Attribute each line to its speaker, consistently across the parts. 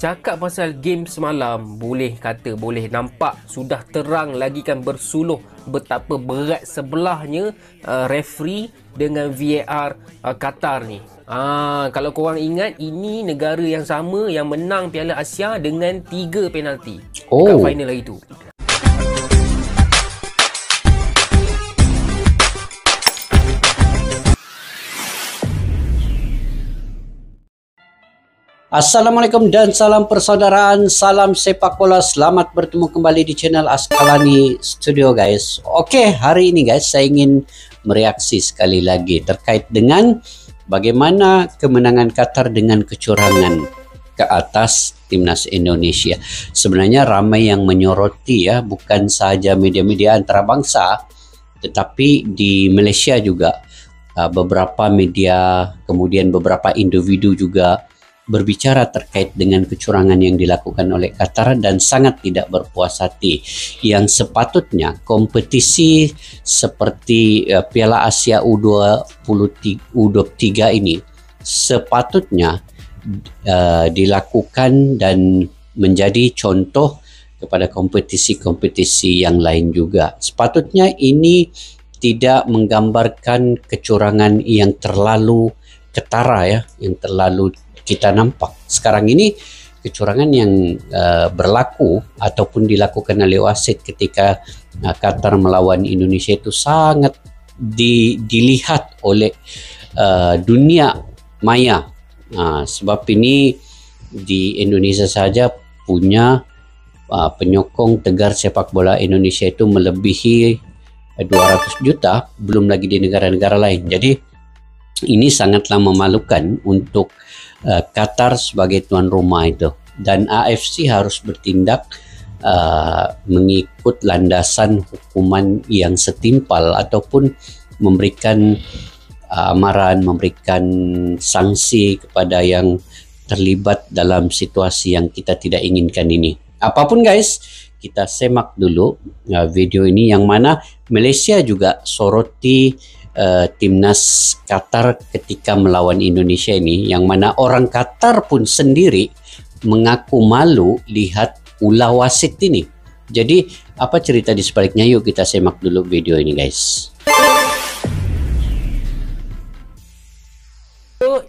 Speaker 1: Cakap pasal game semalam, boleh kata, boleh nampak sudah terang lagi kan bersuluh betapa berat sebelahnya referee dengan VAR Qatar ni. Kalau korang ingat, ini negara yang sama yang menang Piala Asia dengan 3 penalti dekat final hari tu.
Speaker 2: Assalamualaikum dan salam persaudaraan, salam sepak bola. Selamat bertemu kembali di channel Asqalani Studio guys. Oke, hari ini guys saya ingin mereaksi sekali lagi terkait dengan bagaimana kemenangan Qatar dengan kecurangan ke atas timnas Indonesia. Sebenarnya ramai yang menyoroti ya, bukan sahaja media-media antarabangsa, tetapi di Malaysia juga beberapa media, kemudian beberapa individu juga berbicara terkait dengan kecurangan yang dilakukan oleh Qatar dan sangat tidak berpuas hati. Yang sepatutnya kompetisi seperti Piala Asia U23 ini sepatutnya dilakukan dan menjadi contoh kepada kompetisi-kompetisi yang lain juga. Sepatutnya ini tidak menggambarkan kecurangan yang terlalu ketara ya, yang terlalu kita nampak. Sekarang ini kecurangan yang berlaku ataupun dilakukan oleh wasit ketika Qatar melawan Indonesia itu sangat dilihat oleh dunia maya. Sebab ini di Indonesia saja punya penyokong tegar sepak bola Indonesia itu melebihi 200 juta, belum lagi di negara-negara lain. Jadi ini sangatlah memalukan untuk Qatar sebagai tuan rumah itu, dan AFC harus bertindak mengikut landasan hukuman yang setimpal ataupun memberikan amaran, memberikan sanksi kepada yang terlibat dalam situasi yang kita tidak inginkan ini. Apapun guys, kita semak dulu video ini yang mana Malaysia juga soroti timnas Qatar ketika melawan Indonesia ini, yang mana orang Qatar pun sendiri mengaku malu lihat ulah wasit ini. Jadi apa cerita di sebaliknya? Yuk kita semak dulu video ini guys.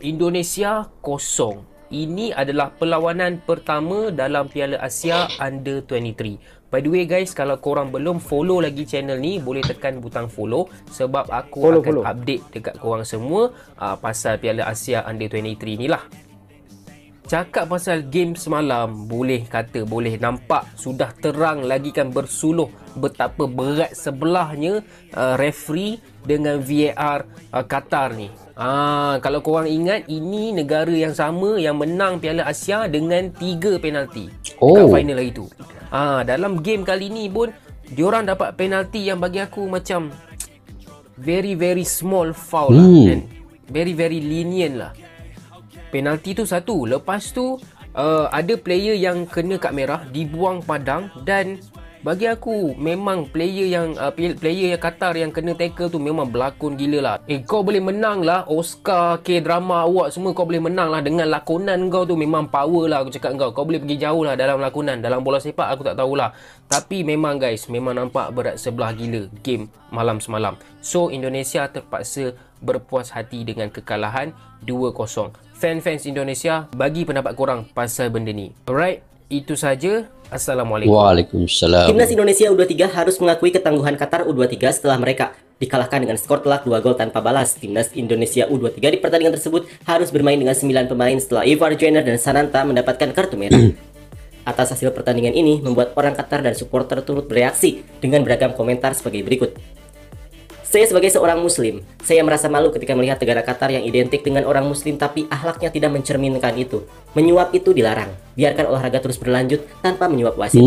Speaker 1: Indonesia kosong. Ini adalah perlawanan pertama dalam Piala Asia Under 23. By the way guys, kalau korang belum follow lagi channel ni, boleh tekan butang follow, sebab aku akan update dekat korang semua pasal Piala Asia Under 23 ni lah. Cakap pasal game semalam, boleh kata, boleh nampak sudah terang lagi kan bersuluh betapa berat sebelahnya referee dengan VAR Qatar ni. Kalau korang ingat, ini negara yang sama yang menang Piala Asia dengan 3 penalti dekat final hari tu. Dalam game kali ni pun diorang dapat penalti yang bagi aku macam very small foul lah, kan? Very lenient lah. Penalti tu satu. Lepas tu ada player yang kena kad merah, dibuang padang, dan bagi aku memang player yang Qatar yang kena tackle tu memang berlakon gila lah. Kau boleh menang lah Oscar, K-drama award semua, kau boleh menang lah dengan lakonan kau tu. Memang power lah aku cakap kau boleh pergi jauh lah dalam lakonan. Dalam bola sepak aku tak tahulah, tapi memang guys, memang nampak berat sebelah gila game malam semalam. So Indonesia terpaksa berpuas hati dengan kekalahan 2-0. Fans Indonesia, bagi pendapat korang pasal benda ni. Alright, itu saja. Assalamualaikum.
Speaker 2: Waalaikumsalam.
Speaker 3: Timnas Indonesia U23 harus mengakui ketangguhan Qatar U23 setelah mereka dikalahkan dengan skor telak 2 gol tanpa balas. Timnas Indonesia U23 di pertandingan tersebut harus bermain dengan 9 pemain setelah Ivar Jenner dan Sananta mendapatkan kartu merah. Atas hasil pertandingan ini membuat orang Qatar dan supporter turut bereaksi dengan beragam komentar sebagai berikut. Saya sebagai seorang muslim, saya merasa malu ketika melihat negara Qatar yang identik dengan orang muslim tapi akhlaknya tidak mencerminkan itu. Menyuap itu dilarang. Biarkan olahraga terus berlanjut tanpa menyuap wasit.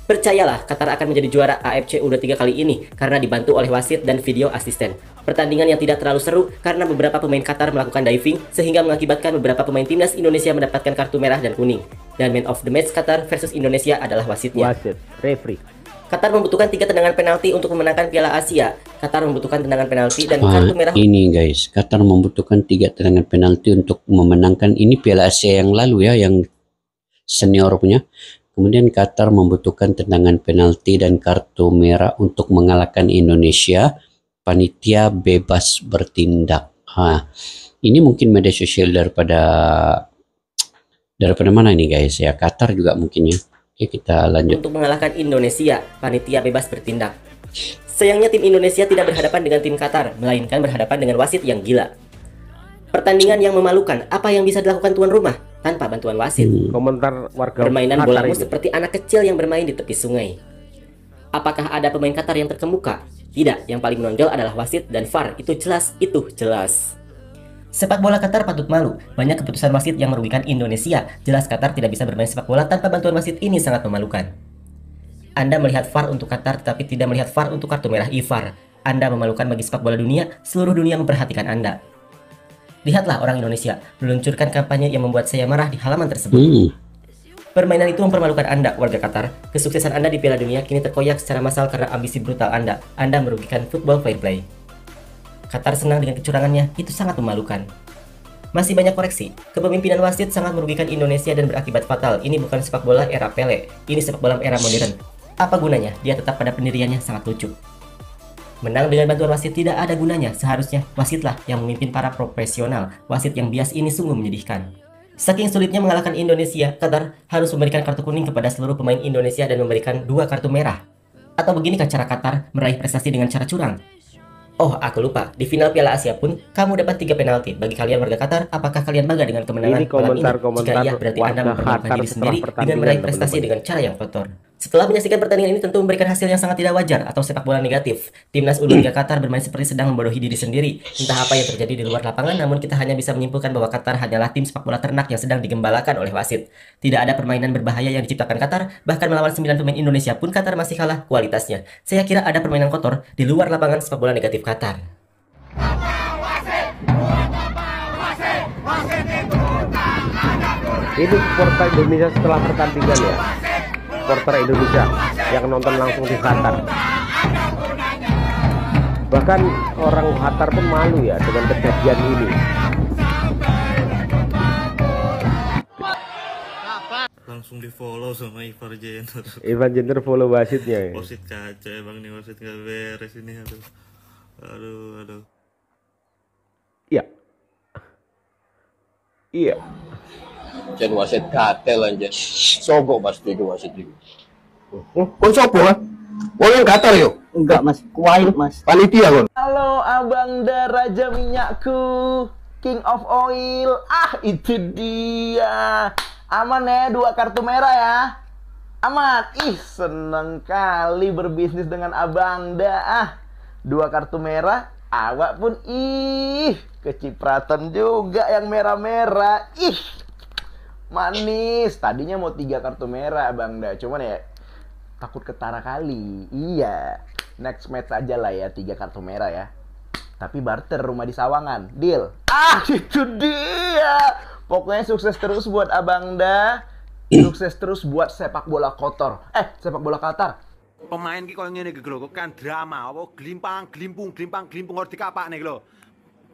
Speaker 3: Percayalah, Qatar akan menjadi juara AFC U23 kali ini karena dibantu oleh wasit dan video asisten. Pertandingan yang tidak terlalu seru karena beberapa pemain Qatar melakukan diving sehingga mengakibatkan beberapa pemain timnas Indonesia mendapatkan kartu merah dan kuning. Dan man of the match Qatar versus Indonesia adalah wasitnya.
Speaker 4: Wasit, referee.
Speaker 3: Qatar membutuhkan 3 tendangan penalti untuk memenangkan Piala Asia. Qatar membutuhkan tendangan penalti dan kartu merah.
Speaker 2: Ini guys, Qatar membutuhkan 3 tendangan penalti untuk memenangkan ini Piala Asia yang lalu ya, yang senior punya. Kemudian Qatar membutuhkan tendangan penalti dan kartu merah untuk mengalahkan Indonesia. Panitia bebas bertindak. Ini mungkin media sosial daripada mana ini guys ya? Qatar juga mungkin ya. Oke, kita lanjut.
Speaker 3: Untuk mengalahkan Indonesia, panitia bebas bertindak. Sayangnya tim Indonesia tidak berhadapan dengan tim Qatar, melainkan berhadapan dengan wasit yang gila. Pertandingan yang memalukan, apa yang bisa dilakukan tuan rumah tanpa bantuan wasit?
Speaker 1: Komentar warga
Speaker 3: Permainan
Speaker 1: Qatar
Speaker 3: bolamu
Speaker 1: ini.
Speaker 3: seperti anak kecil yang bermain di tepi sungai. Apakah ada pemain Qatar yang terkemuka? Tidak, yang paling menonjol adalah wasit dan VAR. Itu jelas. Sepak bola Qatar patut malu. Banyak keputusan wasit yang merugikan Indonesia. Jelas Qatar tidak bisa bermain sepak bola tanpa bantuan wasit, ini sangat memalukan. Anda melihat VAR untuk Qatar tetapi tidak melihat VAR untuk kartu merah IVAR. Anda memalukan bagi sepak bola dunia, seluruh dunia memperhatikan Anda. Lihatlah orang Indonesia meluncurkan kampanye yang membuat saya marah di halaman tersebut. Permainan itu mempermalukan Anda, warga Qatar. Kesuksesan Anda di Piala Dunia kini terkoyak secara massal karena ambisi brutal Anda. Anda merugikan football fair play. Qatar senang dengan kecurangannya, itu sangat memalukan. Masih banyak koreksi. Kepemimpinan wasit sangat merugikan Indonesia dan berakibat fatal. Ini bukan sepak bola era Pele, ini sepak bola era modern. Apa gunanya? Dia tetap pada pendiriannya, sangat lucu. Menang dengan bantuan wasit tidak ada gunanya. Seharusnya wasitlah yang memimpin para profesional. Wasit yang bias ini sungguh menyedihkan. Saking sulitnya mengalahkan Indonesia, Qatar harus memberikan kartu kuning kepada seluruh pemain Indonesia dan memberikan 2 kartu merah. Atau beginikah cara Qatar meraih prestasi dengan cara curang? Oh, aku lupa. Di final Piala Asia pun, kamu dapat 3 penalti. Bagi kalian warga Qatar, apakah kalian bangga dengan kemenangan malam ini? Jika iya, berarti Anda mempermalukan diri sendiri dengan meraih prestasi dengan cara yang kotor. Setelah menyaksikan pertandingan ini tentu memberikan hasil yang sangat tidak wajar atau sepak bola negatif. Timnas U23 Qatar bermain seperti sedang membodohi diri sendiri. Entah apa yang terjadi di luar lapangan, namun kita hanya bisa menyimpulkan bahwa Qatar hanyalah tim sepak bola ternak yang sedang digembalakan oleh wasit. Tidak ada permainan berbahaya yang diciptakan Qatar, bahkan melawan 9 pemain Indonesia pun Qatar masih kalah kualitasnya. Saya kira ada permainan kotor di luar lapangan sepak bola negatif Qatar.
Speaker 1: Ini supporter Indonesia setelah pertandingan ya. Supporter Indonesia yang nonton langsung di Qatar. Bahkan orang Qatar pun malu ya dengan kejadian ini.
Speaker 4: Langsung di follow sama Ivar Jenner.
Speaker 1: Ivan Jenner follow wasitnya ya.
Speaker 4: Wasit kaca emang nih, wasit gak beres ini. Aduh.
Speaker 1: Iya.
Speaker 5: Jan wasit katel aja. Sogok pasti itu wasit itu.
Speaker 6: Kon sopo kan? Wong yang Qatar yo.
Speaker 7: Enggak mas, Kuwait mas.
Speaker 6: Panitia kon.
Speaker 8: Halo Abang Da, Raja Minyakku, King of Oil. Itu dia. Aman ya, 2 kartu merah ya. Aman. Seneng kali berbisnis dengan Abang Da. 2 kartu merah, awak pun kecipratan juga yang merah-merah. Manis. Tadinya mau 3 kartu merah Abang Da, cuman ya takut ketara kali. Iya. Next match aja lah ya, 3 kartu merah ya. Tapi barter rumah di Sawangan. Deal. Itu dia. Pokoknya sukses terus buat Abang Da. Sukses terus buat sepak bola kotor. Sepak bola Qatar.
Speaker 9: Pemain ki koyo ngene iki lho, kan drama, apa glimpung harus dikapak nih lho.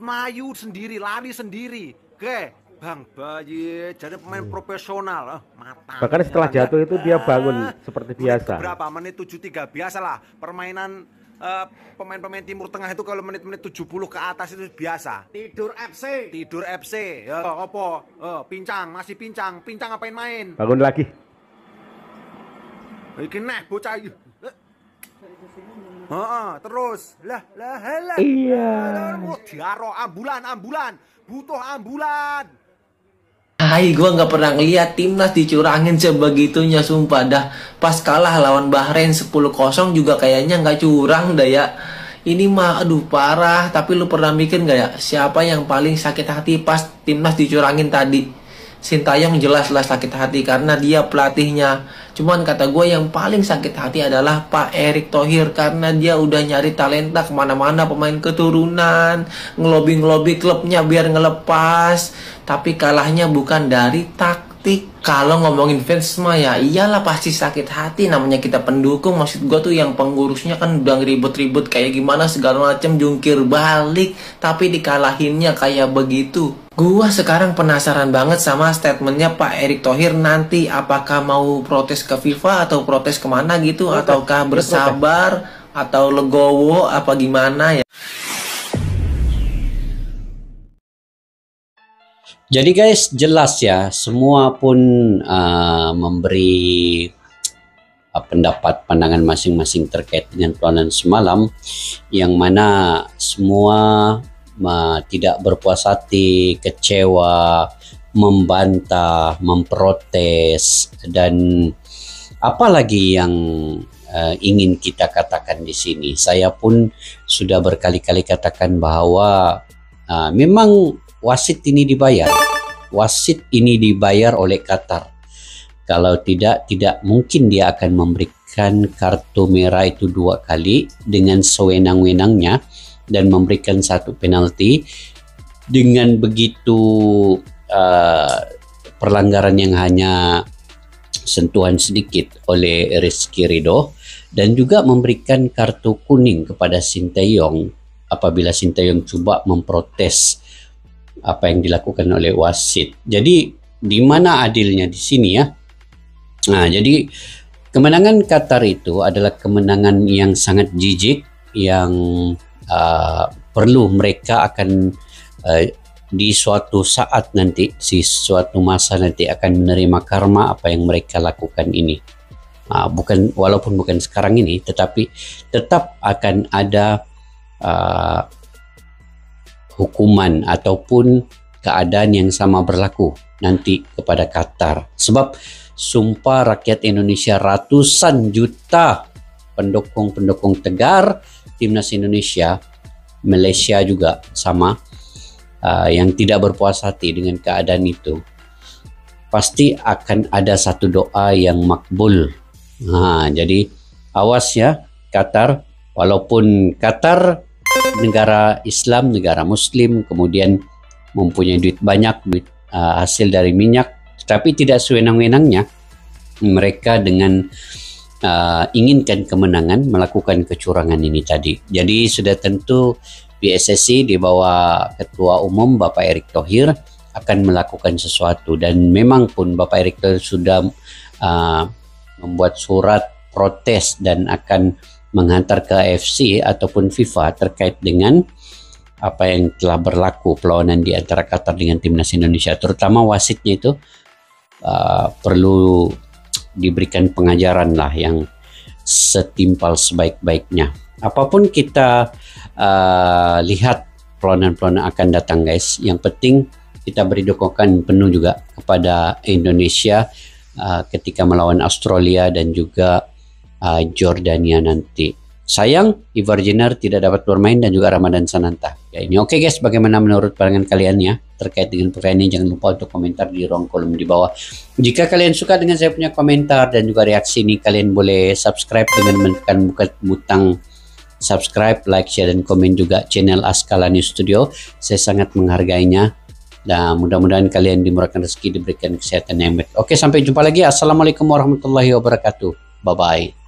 Speaker 9: Mayu sendiri, lari sendiri. Oke, Bang Bayi jadi pemain profesional. Mata.
Speaker 1: Bahkan setelah jatuh itu dia bangun seperti biasa.
Speaker 9: Berapa menit 73 biasalah. Permainan pemain-pemain Timur Tengah itu kalau menit-menit 70 ke atas itu biasa. Tidur FC. Ya apa? Masih pincang ngapain main?
Speaker 1: Bangun lagi.
Speaker 9: Iki neh bocah iki. Terus lah.
Speaker 1: Iya.
Speaker 9: Diaro ambulan. Butuh ambulan.
Speaker 7: Gue nggak pernah ngeliat timnas dicurangin sebegitunya, sumpah dah. Pas kalah lawan Bahrain 10-0 juga kayaknya nggak curang dah ya. Ini mah aduh parah. Tapi lu pernah mikir nggak ya siapa yang paling sakit hati pas timnas dicurangin tadi? Sintayong jelas-jelas sakit hati karena dia pelatihnya. Cuman kata gue yang paling sakit hati adalah Pak Erick Thohir karena dia udah nyari talenta kemana-mana, pemain keturunan, ngelobi klubnya biar ngelepas. Tapi kalahnya bukan dari taktik. Kalau ngomongin fans mah ya iyalah pasti sakit hati, namanya kita pendukung. Maksud gue tuh yang pengurusnya kan udah ribut-ribut kayak gimana segala macem, jungkir balik. Tapi dikalahinnya kayak begitu. Gua sekarang penasaran banget sama statementnya Pak Erick Thohir nanti, apakah mau protes ke FIFA atau protes kemana gitu, ataukah bersabar atau legowo apa gimana ya.
Speaker 2: Jadi guys, jelas ya, semua pun memberi pendapat pandangan masing-masing terkait dengan perlawanan semalam, yang mana semua tidak berpuas hati, kecewa, membantah, memprotes, dan apalagi yang ingin kita katakan di sini. Saya pun sudah berkali-kali katakan bahwa memang wasit ini dibayar. Wasit ini dibayar oleh Qatar. Kalau tidak mungkin dia akan memberikan kartu merah itu 2 kali dengan sewenang-wenangnya dan memberikan 1 penalti dengan begitu perlanggaran yang hanya sentuhan sedikit oleh Rizky Ridho, dan juga memberikan kartu kuning kepada Sinteyong apabila Sinteyong coba memprotes apa yang dilakukan oleh wasit. Jadi di mana adilnya di sini ya? Nah, jadi kemenangan Qatar itu adalah kemenangan yang sangat jijik, yang perlu mereka akan di suatu saat nanti, di suatu masa nanti akan menerima karma apa yang mereka lakukan ini. Walaupun bukan sekarang ini, tetapi tetap akan ada hukuman ataupun keadaan yang sama berlaku nanti kepada Qatar. Sebab sumpah rakyat Indonesia, ratusan juta pendukung Tegar, Timnas Indonesia, Malaysia juga sama, yang tidak berpuas hati dengan keadaan itu, pasti akan ada satu doa yang makbul. Jadi awas ya Qatar, walaupun Qatar negara Islam, negara Muslim, kemudian mempunyai duit banyak, duit hasil dari minyak, tetapi tidak sewenang-wenangnya mereka dengan inginkan kemenangan melakukan kecurangan ini tadi. Jadi sudah tentu PSSI di bawah Ketua Umum Bapak Erick Thohir akan melakukan sesuatu, dan memang pun Bapak Erick Thohir sudah membuat surat protes dan akan menghantar ke AFC ataupun FIFA terkait dengan apa yang telah berlaku perlawanan di antara Qatar dengan Timnas Indonesia, terutama wasitnya itu perlu diberikan pengajaran lah yang setimpal sebaik-baiknya. Apapun kita lihat perlawanan-perlawanan akan datang guys, yang penting kita beri dukungan penuh juga kepada Indonesia ketika melawan Australia dan juga Jordania nanti. Sayang Ivar Jenner tidak dapat bermain dan juga Ramadan Sananta ya ini. Oke guys, bagaimana menurut pandangan kalian ya terkait dengan pertanyaan ini? Jangan lupa untuk komentar di ruang kolom di bawah. Jika kalian suka dengan saya punya komentar dan juga reaksi ini, kalian boleh subscribe dengan menekan butang subscribe, like, share, dan komen juga channel Askalani Studio. Saya sangat menghargainya, dan mudah-mudahan kalian dimurahkan rezeki, diberikan kesehatan yang baik. Oke, sampai jumpa lagi. Assalamualaikum warahmatullahi wabarakatuh. Bye bye.